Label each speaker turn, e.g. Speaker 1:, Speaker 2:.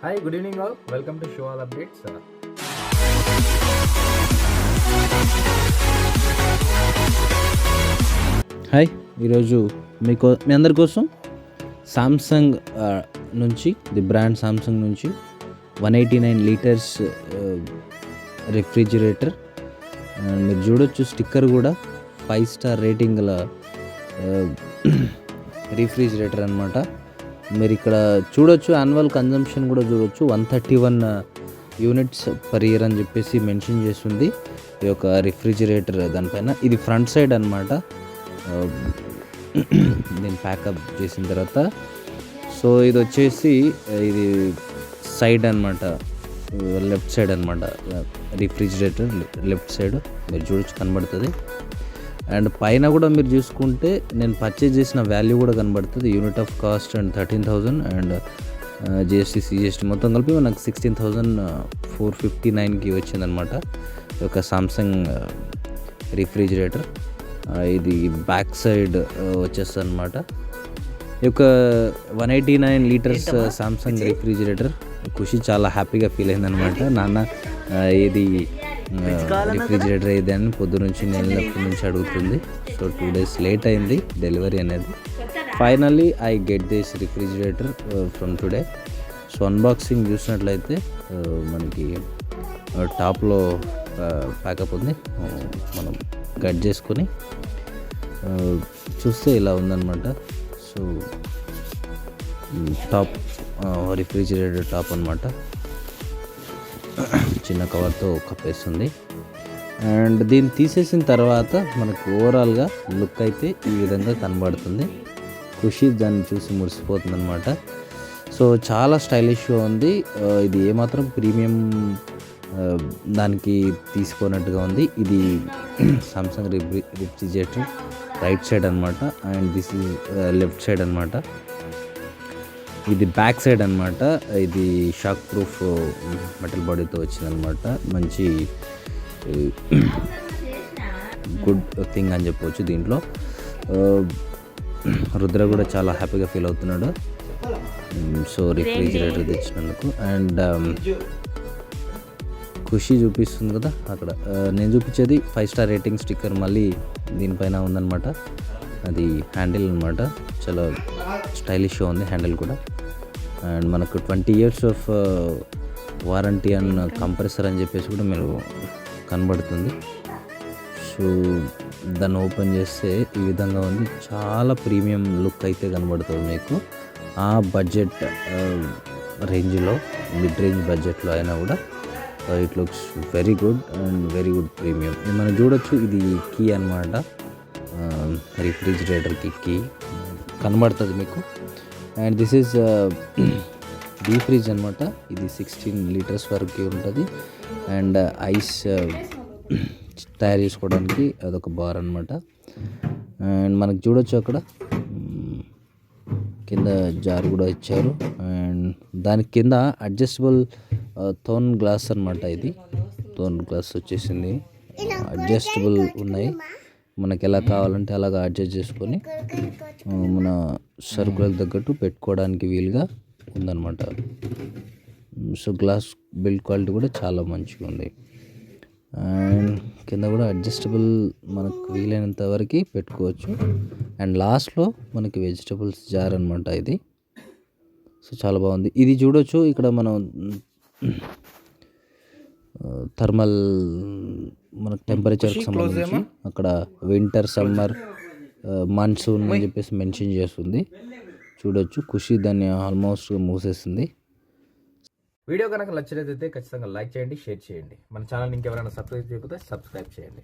Speaker 1: Hi, good evening all. Welcome to Show All Updates.
Speaker 2: Hi, ఈరోజు మీ అందరి కోసం Samsung నుంచి బ్రాండ్ సామ్సంగ్ నుంచి 189 లీటర్స్ రిఫ్రిజిరేటర్. మీరు చూడొచ్చు స్టిక్కర్ కూడా 5 స్టార్ రేటింగ్ గల రిఫ్రిజిరేటర్ అనమాట. మీరు ఇక్కడ చూడొచ్చు యాన్యువల్ కన్జంప్షన్ కూడా చూడొచ్చు 131 యూనిట్స్ పర్ ఇయర్ అని చెప్పేసి మెన్షన్ చేస్తుంది ఈ యొక్క రిఫ్రిజిరేటర్ దానిపైన. ఇది ఫ్రంట్ సైడ్ అనమాట. నేను ప్యాకప్ చేసిన తర్వాత సో ఇది వచ్చేసి ఇది సైడ్ అనమాట, లెఫ్ట్ సైడ్ అనమాట. రిఫ్రిజిరేటర్ లెఫ్ట్ సైడ్ మీరు చూడొచ్చు కనబడుతుంది. అండ్ పైన కూడా మీరు చూసుకుంటే నేను పర్చేజ్ చేసిన వాల్యూ కూడా కనబడుతుంది. Unit of cost and 13,000 and GST CGST మొత్తం కలిపి మనకు 16,459కి వచ్చిందనమాట ఈ యొక్క సామ్సంగ్ రిఫ్రిజిరేటర్. ఇది బ్యాక్ సైడ్ వచ్చేస్తుంది అనమాట. ఈ యొక్క 189 లీటర్స్ సామ్సంగ్ రిఫ్రిజిరేటర్ ఖుషి చాలా హ్యాపీగా ఫీల్ అయిందనమాట. నాన్న ఇది రిఫ్రిజిరేటర్ ఏది అని పొద్దు నుంచి వెళ్ళినప్పటి నుంచి అడుగుతుంది. సో 2 days లేట్ అయింది డెలివరీ అనేది. Finally I get this refrigerator from today. So unboxing చూసినట్లయితే మనకి టాప్లో ప్యాకప్ ఉంది. మనం కట్ చేసుకొని చూస్తే ఇలా ఉందన్నమాట. సో టాప్ రిఫ్రిజిరేటర్ టాప్ అనమాట, చిన్న కవర్తో కప్పేస్తుంది. అండ్ దీన్ని తీసేసిన తర్వాత మనకు ఓవరాల్గా లుక్ అయితే ఈ విధంగా కనబడుతుంది. ఖుషి దాన్ని చూసి మురిసిపోతుంది అనమాట. సో చాలా స్టైలిష్గా ఉంది. ఇది ఏమాత్రం ప్రీమియం దానికి తీసుకోనట్టుగా ఉంది. ఇది సామ్సంగ్ రిఫ్రిజిరేటర్ రైట్ సైడ్ అనమాట. And this is left side అనమాట. ఇది బ్యాక్ సైడ్ అనమాట. ఇది షాక్ ప్రూఫ్ మెటల్ బాడీతో వచ్చిందనమాట. మంచి గుడ్ థింగ్ అని చెప్పవచ్చు. దీంట్లో రుద్ర కూడా చాలా హ్యాపీగా ఫీల్ అవుతున్నాడు సో రిఫ్రిజిరేటర్ తెచ్చినందుకు. అండ్ ఖుషి చూపిస్తుంది కదా అక్కడ. నేను చూపించేది 5 స్టార్ రేటింగ్ స్టిక్కర్ మళ్ళీ దీనిపైన ఉందన్నమాట. అది హ్యాండిల్ అనమాట, చాలా స్టైలిష్గా ఉంది హ్యాండిల్ కూడా. అండ్ మనకు 20 years of warranty and compressor అని చెప్పేసి కూడా మీరు కనబడుతుంది. సో దాన్ని ఓపెన్ చేస్తే ఈ విధంగా ఉంది. చాలా ప్రీమియం లుక్ అయితే కనబడుతుంది మీకు. ఆ బడ్జెట్ రేంజ్లో, మిడ్ రేంజ్ బడ్జెట్లో అయినా కూడా it looks very good and very good premium. మనం చూడొచ్చు ఇది కీ అనమాట, రిఫ్రిజిరేటర్కి కీ కనబడుతుంది మీకు. And this is the fridge అనమాట. ఇది 16 లీటర్స్ వరకు ఉంటుంది. అండ్ ఐస్ తయారు చేసుకోవడానికి అదొక బార్ అనమాట. అండ్ మనకు చూడొచ్చు అక్కడ కింద జార్ కూడా ఇచ్చారు. అండ్ దాని కింద అడ్జస్టబుల్ థోన్ గ్లాస్ అనమాట. ఇది థోన్ గ్లాస్ వచ్చేసింది, అడ్జస్టబుల్ ఉన్నాయి. మనకి ఎలా కావాలంటే అలాగా అడ్జస్ట్ చేసుకొని మన సరుకులకు తగ్గట్టు పెట్టుకోవడానికి వీలుగా ఉందన్నమాట. సో గ్లాస్ బిల్డ్ క్వాలిటీ కూడా చాలా మంచిగా ఉంది. అండ్ కింద కూడా అడ్జస్టబుల్ మనకు వీలైనంత వరకు పెట్టుకోవచ్చు. అండ్ లాస్ట్లో మనకి వెజిటబుల్స్ జార్ అనమాట ఇది. సో చాలా బాగుంది. ఇది చూడొచ్చు ఇక్కడ మనం థర్మల్ మనకు టెంపరేచర్కి సంబంధించి అక్కడ వింటర్, సమ్మర్, మాన్సూన్ అని చెప్పేసి మెన్షన్ చేస్తుంది. చూడొచ్చు ఖుషి దాన్ని ఆల్మోస్ట్ మూసేస్తుంది.
Speaker 1: వీడియో కనుక నచ్చినట్లయితే ఖచ్చితంగా లైక్ చేయండి, షేర్ చేయండి. మన ఛానల్ ఇంకెవరైనా సబ్స్క్రైబ్ చేయకపోతే సబ్స్క్రైబ్ చేయండి.